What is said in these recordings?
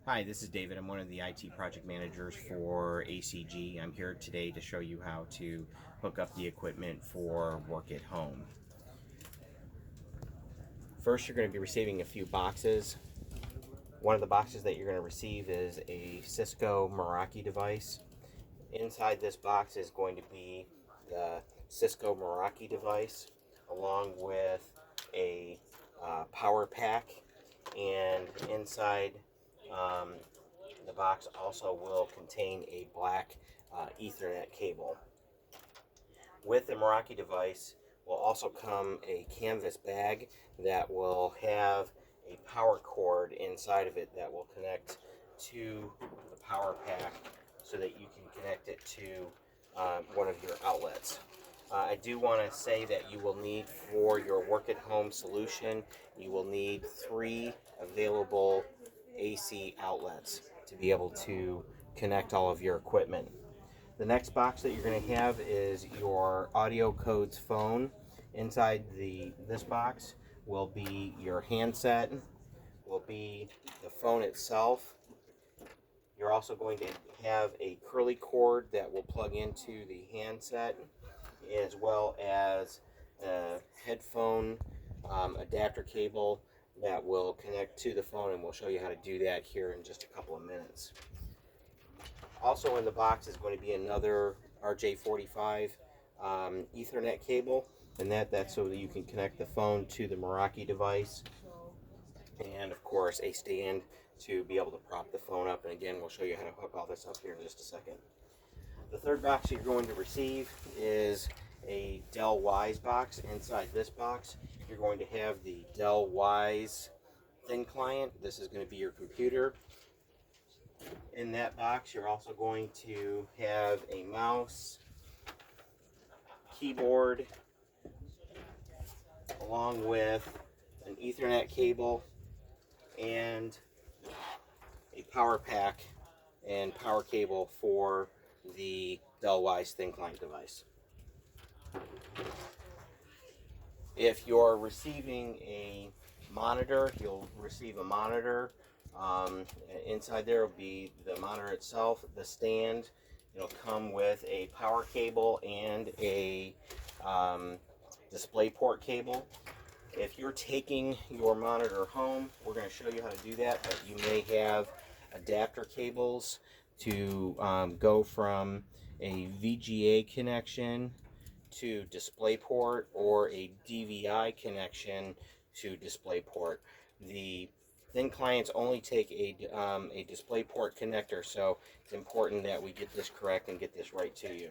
Hi, this is David. I'm one of the IT project managers for ACG. I'm here today to show you how to hook up the equipment for work at home. First, you're going to be receiving a few boxes. One of the boxes that you're going to receive is a Cisco Meraki device. Inside this box is going to be the Cisco Meraki device along with a power pack, and inside the box also will contain a black Ethernet cable. With the Meraki device will also come a canvas bag that will have a power cord inside of it that will connect to the power pack so that you can connect it to one of your outlets. I do want to say that you will need, for your work at home solution, you will need 3 available AC outlets to be able to connect all of your equipment. The next box that you're going to have is your audio codes phone. Inside this box will be your handset, will be the phone itself. You're also going to have a curly cord that will plug into the handset, as well as a headphone adapter cable that will connect to the phone, and we'll show you how to do that here in just a couple of minutes. Also in the box is going to be another RJ45 Ethernet cable, and that's so that you can connect the phone to the Meraki device, and of course a stand to be able to prop the phone up. And again, we'll show you how to hook all this up here in just a second. The third box you're going to receive is a Dell Wise box. Inside this box, you're going to have the Dell Wise thin client. This is going to be your computer. In that box, you're also going to have a mouse, keyboard, along with an Ethernet cable and a power pack and power cable for the Dell Wise thin client device. If you're receiving a monitor, you'll receive a monitor. Inside there will be the monitor itself, the stand. It'll come with a power cable and a display port cable. If you're taking your monitor home, we're going to show you how to do that, but you may have adapter cables to go from a VGA connection to DisplayPort or a DVI connection to DisplayPort. The thin clients only take a DisplayPort connector, so it's important that we get this correct and get this right to you.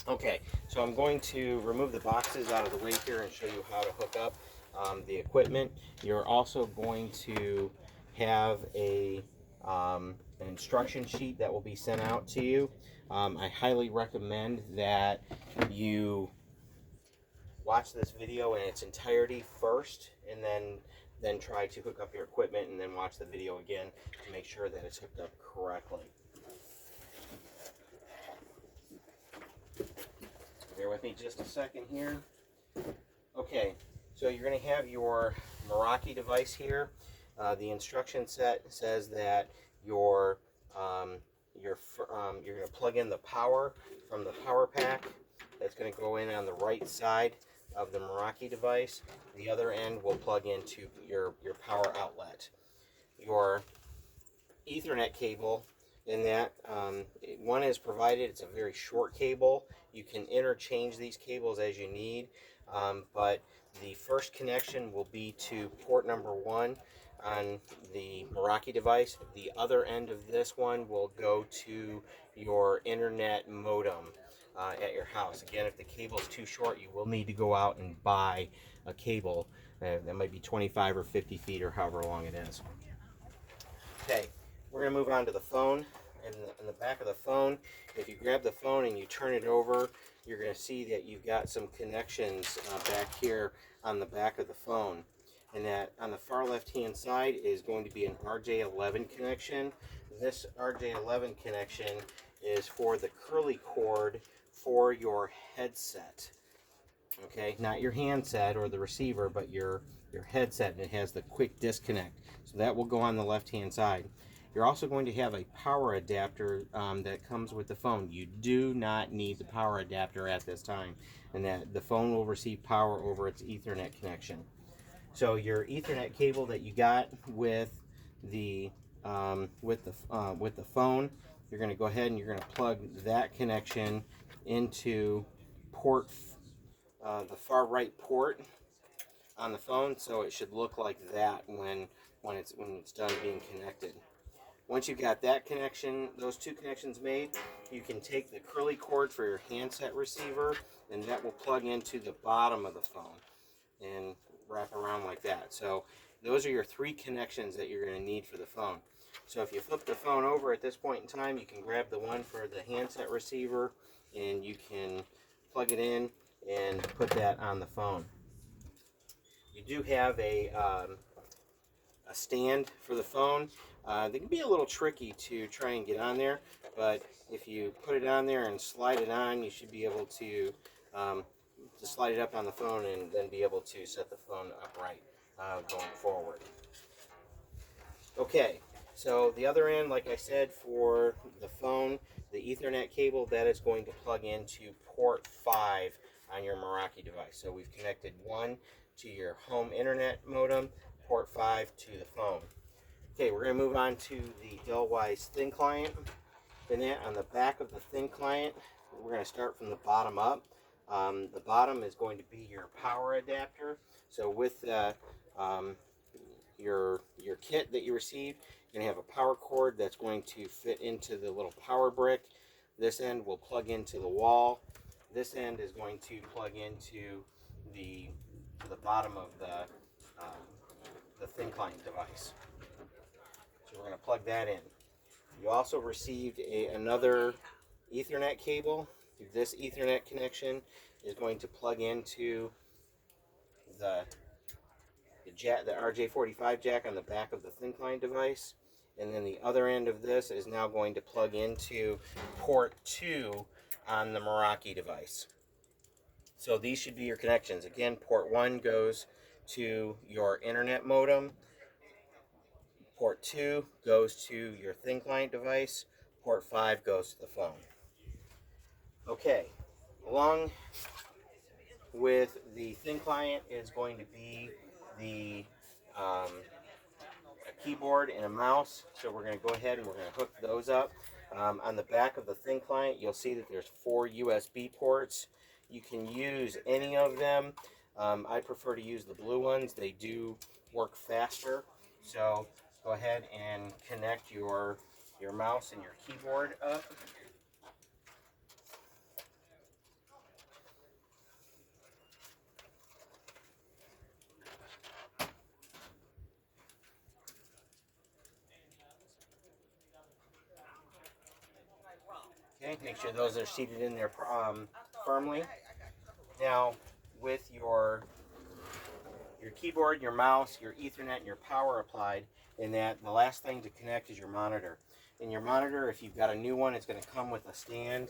Okay, so I'm going to remove the boxes out of the way here and show you how to hook up the equipment. You're also going to have an instruction sheet that will be sent out to you. I highly recommend that you watch this video in its entirety first, and then try to hook up your equipment, and then watch the video again to make sure that it's hooked up correctly. Bear with me just a second here. Okay, so you're going to have your Meraki device here. The instruction set says that you're going to plug in the power from the power pack. That's going to go in on the right side of the Meraki device. The other end will plug into your power outlet. Your Ethernet cable in that one is provided. It's a very short cable. You can interchange these cables as you need, but the first connection will be to port number 1 on the Meraki device. The other end of this one will go to your internet modem at your house. Again, if the cable is too short, you will need to go out and buy a cable that might be 25 or 50 feet or however long it is. Okay, we're going to move on to the phone. In the back of the phone, if you grab the phone and you turn it over, you're going to see that you've got some connections back here on the back of the phone. And that on the far left hand side is going to be an RJ11 connection. This RJ11 connection is for the curly cord for your headset. Okay, not your handset or the receiver, but your headset, and it has the quick disconnect. So that will go on the left hand side. You're also going to have a power adapter that comes with the phone. You do not need the power adapter at this time, and that the phone will receive power over its Ethernet connection. So your Ethernet cable that you got with the phone, you're going to go ahead and you're going to plug that connection into port, the far right port on the phone. So it should look like that when it's done being connected. Once you've got that connection, those two connections made, you can take the curly cord for your handset receiver, and that will plug into the bottom of the phone and wrap around like that. So those are your three connections that you're going to need for the phone. So if you flip the phone over at this point in time, you can grab the one for the handset receiver and you can plug it in and put that on the phone. You do have a stand for the phone. They can be a little tricky to try and get on there, but if you put it on there and slide it on, you should be able to slide it up on the phone and then be able to set the phone upright going forward. Okay, so the other end, like I said, for the phone, the Ethernet cable, that is going to plug into port 5 on your Meraki device. So we've connected one to your home internet modem, port 5 to the phone. Okay, we're going to move on to the Dell-Wise thin client. And then on the back of the thin client, we're going to start from the bottom up. The bottom is going to be your power adapter. So with your kit that you received, you're going to have a power cord that's going to fit into the little power brick. This end will plug into the wall. This end is going to plug into the bottom of the thin client device. So we're going to plug that in. You also received another Ethernet cable. This Ethernet connection is going to plug into the RJ45 jack on the back of the thin client device. And then the other end of this is now going to plug into port 2 on the Meraki device. So these should be your connections. Again, port 1 goes to your internet modem. Port 2 goes to your thin client device. Port 5 goes to the phone. Okay, along with the thin client is going to be a keyboard and a mouse. So we're going to go ahead and we're going to hook those up. On the back of the thin client, you'll see that there's 4 USB ports. You can use any of them. I prefer to use the blue ones. They do work faster. So go ahead and connect your mouse and your keyboard up. Okay, make sure those are seated in there firmly. Now, with your keyboard, your mouse, your Ethernet, and your power applied, and that the last thing to connect is your monitor. And your monitor, if you've got a new one, it's going to come with a stand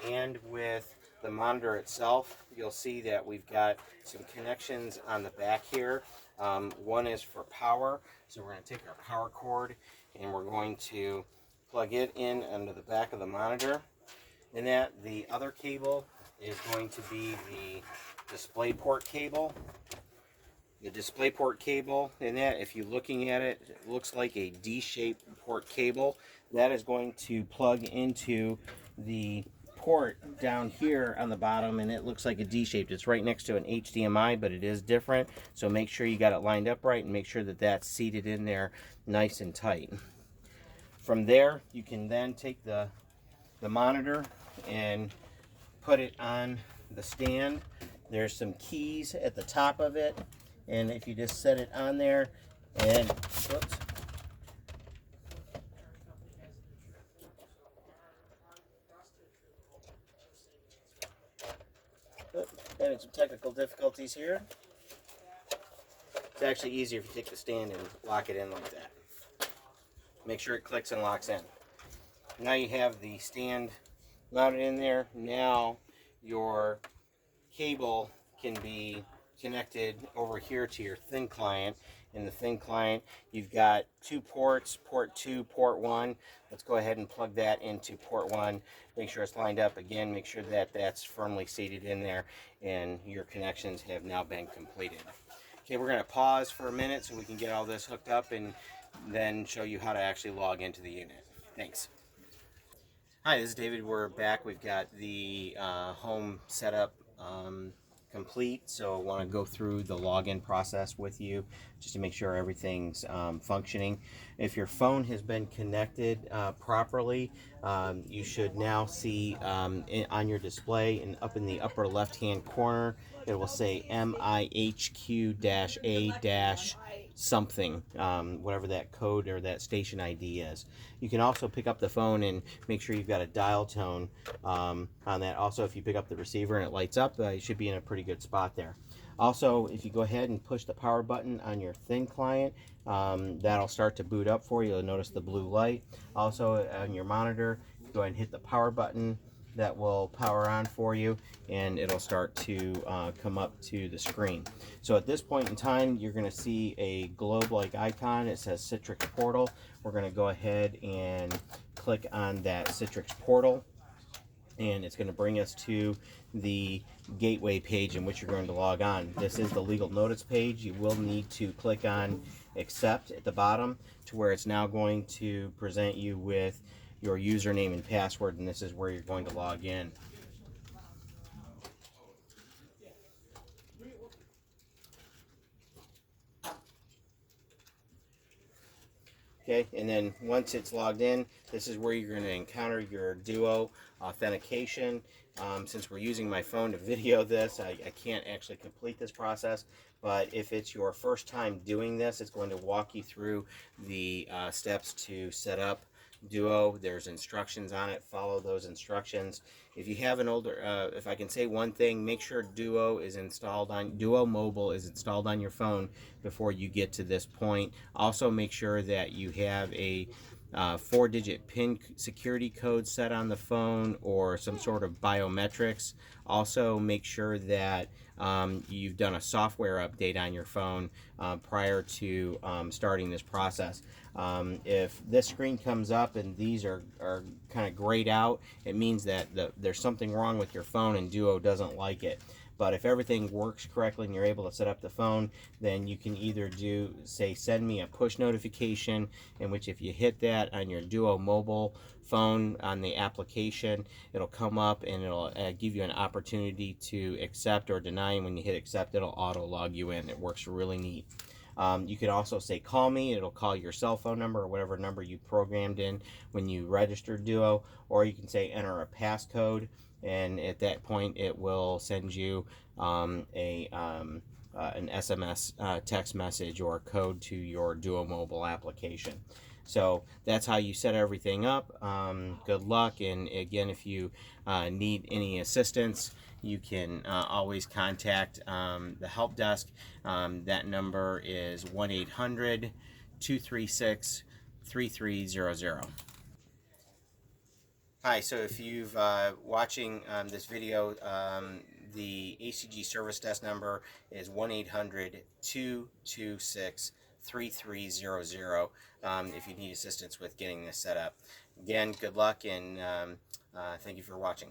and with the monitor itself. You'll see that we've got some connections on the back here. One is for power, so we're going to take our power cord and we're going to plug it in under the back of the monitor. And that the other cable is going to be the display port cable. The display port cable, and that, if you're looking at it, it looks like a D-shaped port cable. That is going to plug into the port down here on the bottom, and it looks like a D-shaped. It's right next to an HDMI, but it is different. So make sure you got it lined up right and make sure that that's seated in there nice and tight. From there, you can then take the monitor and put it on the stand. There's some keys at the top of it, and if you just set it on there and whoops, having some technical difficulties here. It's actually easier if you take the stand and lock it in like that. Make sure it clicks and locks in. Now you have the stand mounted in there. Now your cable can be connected over here to your thin client. In the thin client, you've got two ports, port 2, port 1. Let's go ahead and plug that into port 1. Make sure it's lined up. Again, make sure that that's firmly seated in there, and your connections have now been completed. Okay, we're going to pause for a minute so we can get all this hooked up and then show you how to actually log into the unit. Thanks. Hi, this is David. We're back. We've got the home setup complete, so I want to go through the login process with you just to make sure everything's functioning. If your phone has been connected properly, you should now see on your display and up in the upper left hand corner it will say MIHQ-A- something, whatever that code or that station ID is. You can also pick up the phone and make sure you've got a dial tone on that. Also, if you pick up the receiver and it lights up, you should be in a pretty good spot there. Also, if you go ahead and push the power button on your thin client, that'll start to boot up for you. You'll notice the blue light. Also, on your monitor, go ahead and hit the power button. That will power on for you, and it'll start to come up to the screen. So at this point in time, you're going to see a globe-like icon. It says Citrix Portal. We're going to go ahead and click on that Citrix Portal, and it's going to bring us to the gateway page in which you're going to log on. This is the legal notice page. You will need to click on accept at the bottom to where it's now going to present you with your username and password, and this is where you're going to log in. Okay, and then once it's logged in, this is where you're going to encounter your Duo authentication. Since we're using my phone to video this, I can't actually complete this process, but if it's your first time doing this, it's going to walk you through the steps to set up Duo. There's instructions on it. Follow those instructions. If you have an older, if I can say one thing, make sure Duo Mobile is installed on your phone before you get to this point. Also, make sure that you have a 4-digit PIN security code set on the phone or some sort of biometrics. Also, make sure that you've done a software update on your phone prior to starting this process. If this screen comes up and these are kind of grayed out, it means that there's something wrong with your phone and Duo doesn't like it. But if everything works correctly and you're able to set up the phone, then you can either say send me a push notification, in which if you hit that on your Duo mobile phone on the application, it'll come up and it'll give you an opportunity to accept or deny, and when you hit accept, it'll auto log you in. It works really neat. You can also say call me. It'll call your cell phone number or whatever number you programmed in when you registered Duo, or you can say enter a passcode, and at that point it will send you an SMS text message or a code to your Duo mobile application. So that's how you set everything up. Good luck, and again, if you need any assistance, you can always contact the help desk. That number is 1-800-236-3300. Hi, so if you've watching this video, the ACG service desk number is 1-800-226-3300 if you need assistance with getting this set up. Again, good luck, and thank you for watching.